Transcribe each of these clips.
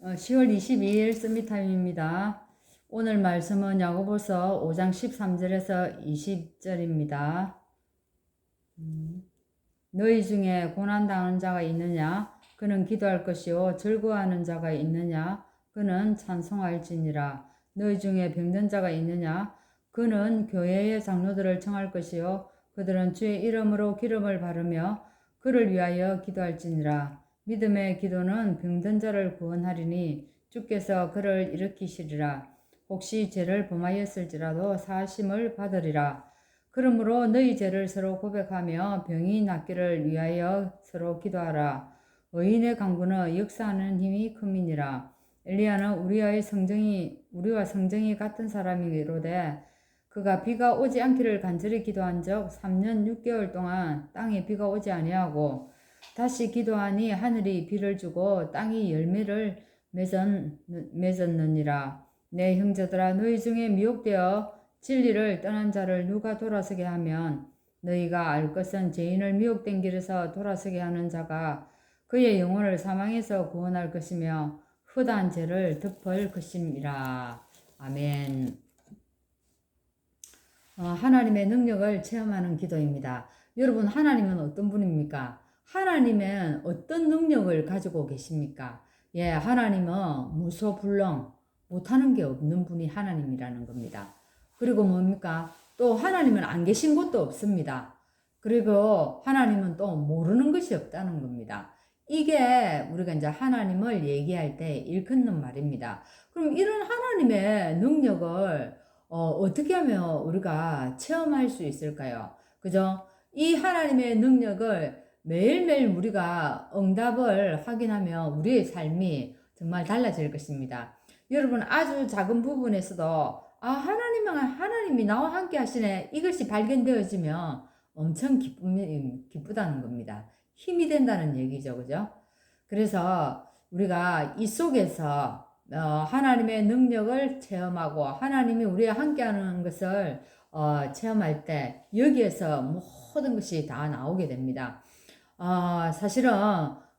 10월 22일 서밋타임입니다. 오늘 말씀은 야고보서 5장 13절에서 20절입니다. 너희 중에 고난당하는 자가 있느냐? 그는 기도할 것이요. 즐거워하는 자가 있느냐? 그는 찬송할지니라. 너희 중에 병든 자가 있느냐? 그는 교회의 장로들을 청할 것이요. 그들은 주의 이름으로 기름을 바르며 그를 위하여 기도할지니라. 믿음의 기도는 병든 자를 구원하리니 주께서 그를 일으키시리라. 혹시 죄를 범하였을지라도 사하심을 받으리라. 그러므로 너희 죄를 서로 고백하며 병이 낫기를 위하여 서로 기도하라. 의인의 강구는 역사하는 힘이 큼이니라. 엘리야는 우리와 성정이 같은 사람이로되 그가 비가 오지 않기를 간절히 기도한 적 3년 6개월 동안 땅에 비가 오지 아니하고 다시 기도하니 하늘이 비를 주고 땅이 열매를 맺었느니라. 내 형제들아, 너희 중에 미혹되어 진리를 떠난 자를 누가 돌아서게 하면 너희가 알 것은 죄인을 미혹된 길에서 돌아서게 하는 자가 그의 영혼을 사망에서 구원할 것이며 허다한 죄를 덮을 것임이라. 아멘. 하나님의 능력을 체험하는 기도입니다. 여러분, 하나님은 어떤 분입니까? 하나님은 어떤 능력을 가지고 계십니까? 예, 하나님은 무소불능, 못하는 게 없는 분이 하나님이라는 겁니다. 그리고 뭡니까? 또 하나님은 안 계신 것도 없습니다. 그리고 하나님은 또 모르는 것이 없다는 겁니다. 이게 우리가 이제 하나님을 얘기할 때 일컫는 말입니다. 그럼 이런 하나님의 능력을 어떻게 하면 우리가 체험할 수 있을까요? 그죠? 이 하나님의 능력을 매일매일 우리가 응답을 확인하면 우리의 삶이 정말 달라질 것입니다. 여러분, 아주 작은 부분에서도 하나님이 나와 함께 하시네, 이것이 발견되어지면 엄청 기쁘다는 겁니다. 힘이 된다는 얘기죠. 그죠? 그래서 우리가 이 속에서 하나님의 능력을 체험하고 하나님이 우리와 함께하는 것을 체험할 때 여기에서 모든 것이 다 나오게 됩니다. 사실은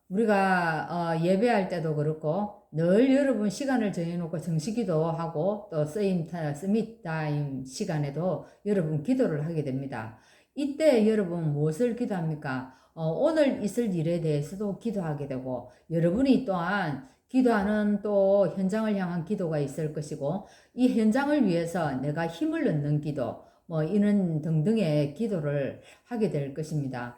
우리가 예배할 때도 그렇고 늘 여러분 시간을 정해놓고 정식기도 하고 또 서밋타임 시간에도 여러분 기도를 하게 됩니다. 이때 여러분 무엇을 기도합니까? 오늘 있을 일에 대해서도 기도하게 되고 여러분이 또한 기도하는 또 현장을 향한 기도가 있을 것이고 이 현장을 위해서 내가 힘을 얻는 기도 이런 등등의 기도를 하게 될 것입니다.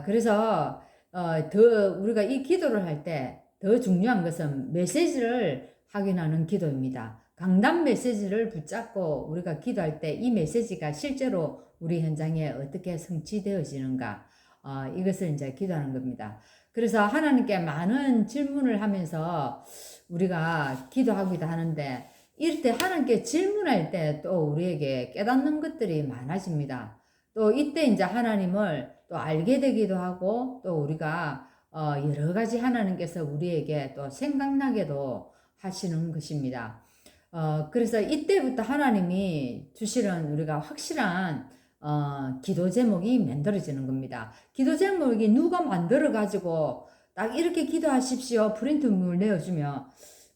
그래서 더 우리가 이 기도를 할 때 더 중요한 것은 메시지를 확인하는 기도입니다. 강단 메시지를 붙잡고 우리가 기도할 때 이 메시지가 실제로 우리 현장에 어떻게 성취되어지는가 이것을 이제 기도하는 겁니다. 그래서 하나님께 많은 질문을 하면서 우리가 기도하기도 하는데 이럴 때 하나님께 질문할 때 또 우리에게 깨닫는 것들이 많아집니다. 또 이때 이제 하나님을 또 알게 되기도 하고 또 우리가 여러 가지 하나님께서 우리에게 또 생각나게도 하시는 것입니다. 그래서 이때부터 하나님이 주시는 우리가 확실한 기도 제목이 만들어지는 겁니다. 기도 제목이 누가 만들어 가지고 딱 이렇게 기도하십시오 프린트물 내어주면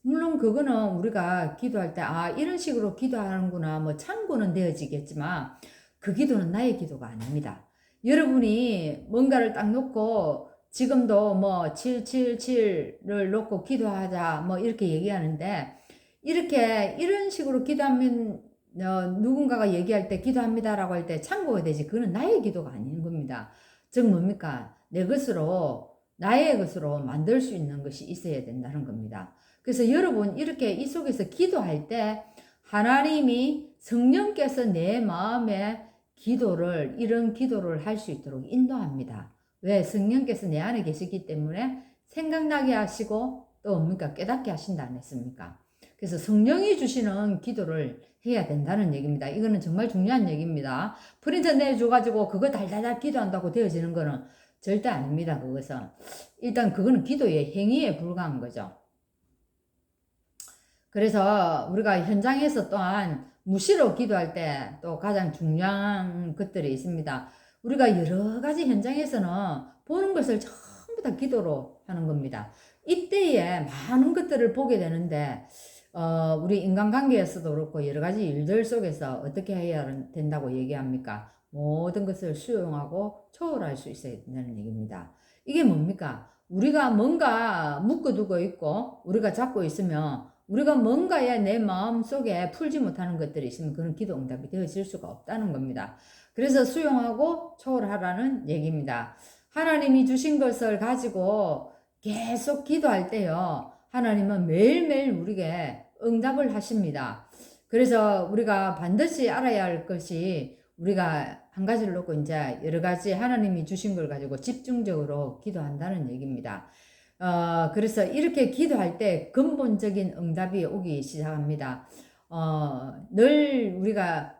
물론 그거는 우리가 기도할 때 이런 식으로 기도하는구나 참고는 되어지겠지만 그 기도는 나의 기도가 아닙니다. 여러분이 뭔가를 딱 놓고 지금도 777을 놓고 기도하자 이렇게 얘기하는데 이렇게 이런 식으로 기도하면 누군가가 얘기할 때 기도합니다라고 할 때 참고가 되지 그거는 나의 기도가 아닌 겁니다. 즉 뭡니까? 나의 것으로 만들 수 있는 것이 있어야 된다는 겁니다. 그래서 여러분 이렇게 이 속에서 기도할 때 하나님이 성령께서 내 마음에 이런 기도를 할 수 있도록 인도합니다. 왜? 성령께서 내 안에 계시기 때문에 생각나게 하시고 또 뭡니까? 깨닫게 하신다 안 했습니까? 그래서 성령이 주시는 기도를 해야 된다는 얘기입니다. 이거는 정말 중요한 얘기입니다. 프린터 내줘가지고 그거 달달달 기도한다고 되어지는 거는 절대 아닙니다. 그것은. 일단 그거는 기도의 행위에 불과한 거죠. 그래서 우리가 현장에서 또한 무시로 기도할 때 또 가장 중요한 것들이 있습니다. 우리가 여러 가지 현장에서는 보는 것을 전부 다 기도로 하는 겁니다. 이때에 많은 것들을 보게 되는데, 우리 인간관계에서도 그렇고 여러 가지 일들 속에서 어떻게 해야 된다고 얘기합니까? 모든 것을 수용하고 초월할 수 있어야 된다는 얘기입니다. 이게 뭡니까? 우리가 뭔가 묶어두고 있고 우리가 잡고 있으면 우리가 뭔가에 내 마음속에 풀지 못하는 것들이 있으면 그런 기도 응답이 되어질 수가 없다는 겁니다. 그래서 수용하고 초월하라는 얘기입니다. 하나님이 주신 것을 가지고 계속 기도할 때요. 하나님은 매일매일 우리에게 응답을 하십니다. 그래서 우리가 반드시 알아야 할 것이 우리가 한 가지를 놓고 이제 여러 가지 하나님이 주신 걸 가지고 집중적으로 기도한다는 얘기입니다. 그래서 이렇게 기도할 때 근본적인 응답이 오기 시작합니다. 늘 우리가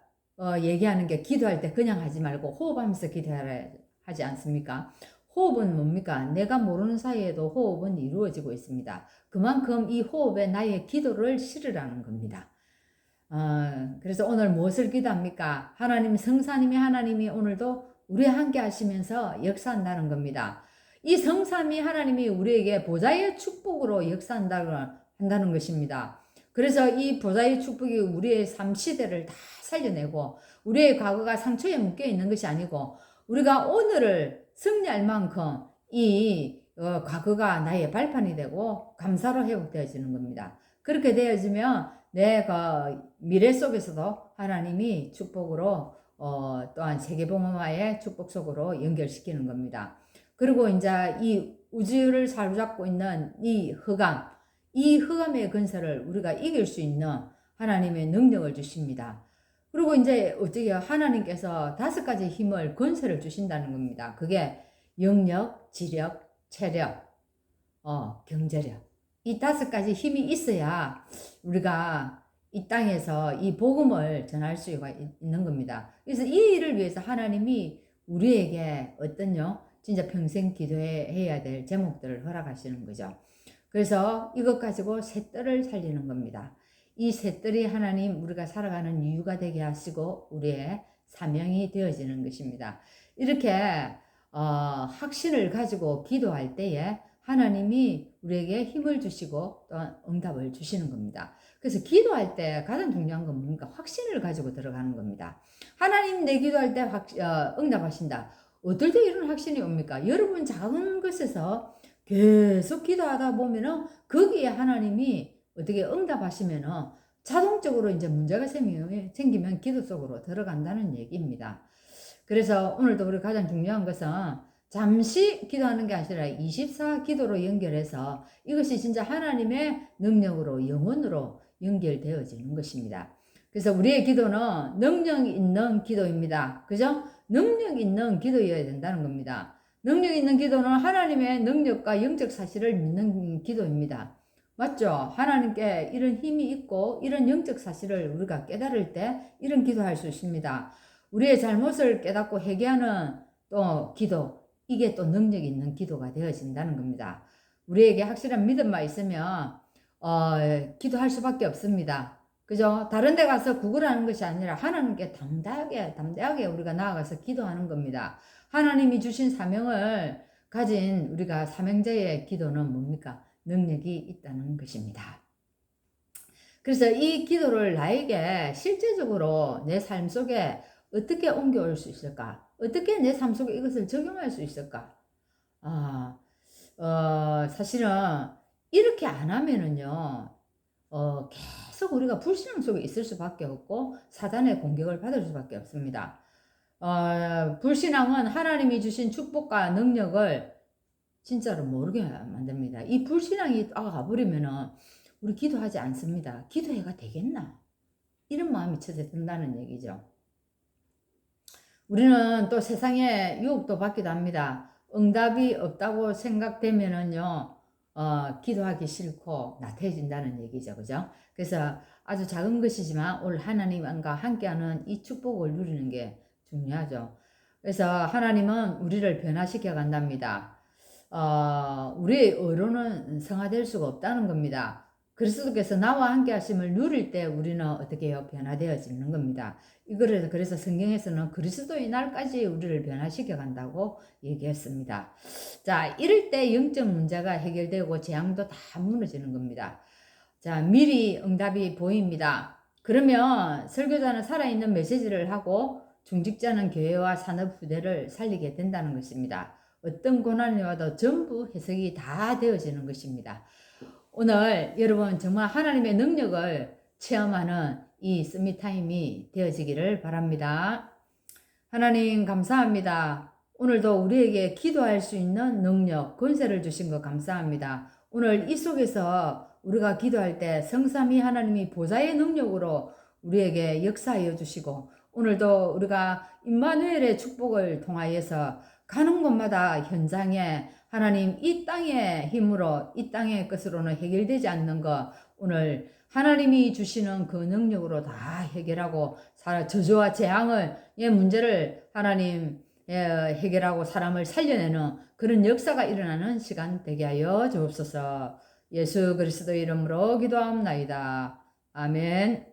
얘기하는 게 기도할 때 그냥 하지 말고 호흡하면서 기도하라 하지 않습니까? 호흡은 뭡니까? 내가 모르는 사이에도 호흡은 이루어지고 있습니다. 그만큼 이 호흡에 나의 기도를 실으라는 겁니다. 그래서 오늘 무엇을 기도합니까? 하나님, 성삼위 하나님이 오늘도 우리 함께 하시면서 역사한다는 겁니다. 이 성삼위 하나님이 우리에게 보좌의 축복으로 역사한다는 것입니다. 그래서 이 보좌의 축복이 우리의 삶 시대를 다 살려내고 우리의 과거가 상처에 묶여 있는 것이 아니고 우리가 오늘을 승리할 만큼 이 과거가 나의 발판이 되고 감사로 회복되어지는 겁니다. 그렇게 되어지면 내가 미래 속에서도 하나님이 축복으로 또한 세계봉화의 축복 속으로 연결시키는 겁니다. 그리고 이제 이 우주를 사로잡고 있는 이 흑암의 근세를 우리가 이길 수 있는 하나님의 능력을 주십니다. 그리고 이제 어떻게 하나님께서 5가지 힘을 권세를 주신다는 겁니다. 그게 영력, 지력, 체력, 경제력. 이 5가지 힘이 있어야 우리가 이 땅에서 이 복음을 전할 수가 있는 겁니다. 그래서 이 일을 위해서 하나님이 우리에게 어떤요? 진짜 평생 기도해야 될 제목들을 허락하시는 거죠. 그래서 이것 가지고 셋들을 살리는 겁니다. 이 셋들이 하나님 우리가 살아가는 이유가 되게 하시고 우리의 사명이 되어지는 것입니다. 이렇게 확신을 가지고 기도할 때에 하나님이 우리에게 힘을 주시고 또 응답을 주시는 겁니다. 그래서 기도할 때 가장 중요한 건 뭡니까? 확신을 가지고 들어가는 겁니다. 하나님 내 기도할 때 응답하신다. 어떨 때 이런 확신이 옵니까? 여러분 작은 것에서 계속 기도하다 보면은 거기에 하나님이 어떻게 응답하시면은 자동적으로 이제 문제가 생기면 기도 속으로 들어간다는 얘기입니다. 그래서 오늘도 우리 가장 중요한 것은 잠시 기도하는 게 아니라 24 기도로 연결해서 이것이 진짜 하나님의 능력으로 영혼으로 연결되어지는 것입니다. 그래서 우리의 기도는 능력 있는 기도입니다. 그죠? 능력 있는 기도여야 된다는 겁니다. 능력 있는 기도는 하나님의 능력과 영적 사실을 믿는 기도입니다. 맞죠? 하나님께 이런 힘이 있고 이런 영적 사실을 우리가 깨달을 때 이런 기도할 수 있습니다. 우리의 잘못을 깨닫고 회개하는 또 기도, 이게 또 능력 있는 기도가 되어진다는 겁니다. 우리에게 확실한 믿음만 있으면 기도할 수밖에 없습니다. 그죠? 다른 데 가서 구걸하는 것이 아니라 하나님께 담대하게 우리가 나아가서 기도하는 겁니다. 하나님이 주신 사명을 가진 우리가 사명자의 기도는 뭡니까? 능력이 있다는 것입니다. 그래서 이 기도를 나에게 실제적으로 내 삶 속에 어떻게 옮겨올 수 있을까? 어떻게 내 삶 속에 이것을 적용할 수 있을까? 사실은 이렇게 안 하면은요, 계속 우리가 불신앙 속에 있을 수밖에 없고 사단의 공격을 받을 수밖에 없습니다. 불신앙은 하나님이 주신 축복과 능력을 진짜로 모르게 만듭니다. 이 불신앙이 가버리면은 우리 기도하지 않습니다. 기도해가 되겠나? 이런 마음이 첫째 든다는 얘기죠. 우리는 또 세상에 유혹도 받기도 합니다. 응답이 없다고 생각되면은요, 기도하기 싫고 나태해진다는 얘기죠. 그죠? 그래서 아주 작은 것이지만 오늘 하나님과 함께하는 이 축복을 누리는 게 중요하죠. 그래서 하나님은 우리를 변화시켜 간답니다. 우리의 의로는 성화될 수가 없다는 겁니다. 그리스도께서 나와 함께 하심을 누릴 때 우리는 어떻게 해요? 변화되어지는 겁니다. 이거를 그래서 성경에서는 그리스도의 날까지 우리를 변화시켜 간다고 얘기했습니다. 자, 이럴 때 영적 문제가 해결되고 재앙도 다 무너지는 겁니다. 자, 미리 응답이 보입니다. 그러면 설교자는 살아있는 메시지를 하고 중직자는 교회와 산업 후대를 살리게 된다는 것입니다. 어떤 고난이 와도 전부 해석이 다 되어지는 것입니다. 오늘 여러분 정말 하나님의 능력을 체험하는 이 서밋타임이 되어지기를 바랍니다. 하나님 감사합니다. 오늘도 우리에게 기도할 수 있는 능력, 권세를 주신 것 감사합니다. 오늘 이 속에서 우리가 기도할 때 성삼위 하나님이 보좌의 능력으로 우리에게 역사하여 주시고 오늘도 우리가 임마누엘의 축복을 통하여서 가는 곳마다 현장에 하나님 이 땅의 힘으로 이 땅의 것으로는 해결되지 않는 것 오늘 하나님이 주시는 그 능력으로 다 해결하고 저주와 재앙을 의 문제를 하나님 해결하고 사람을 살려내는 그런 역사가 일어나는 시간 되게 하여 주옵소서. 예수 그리스도 이름으로 기도하옵나이다. 아멘.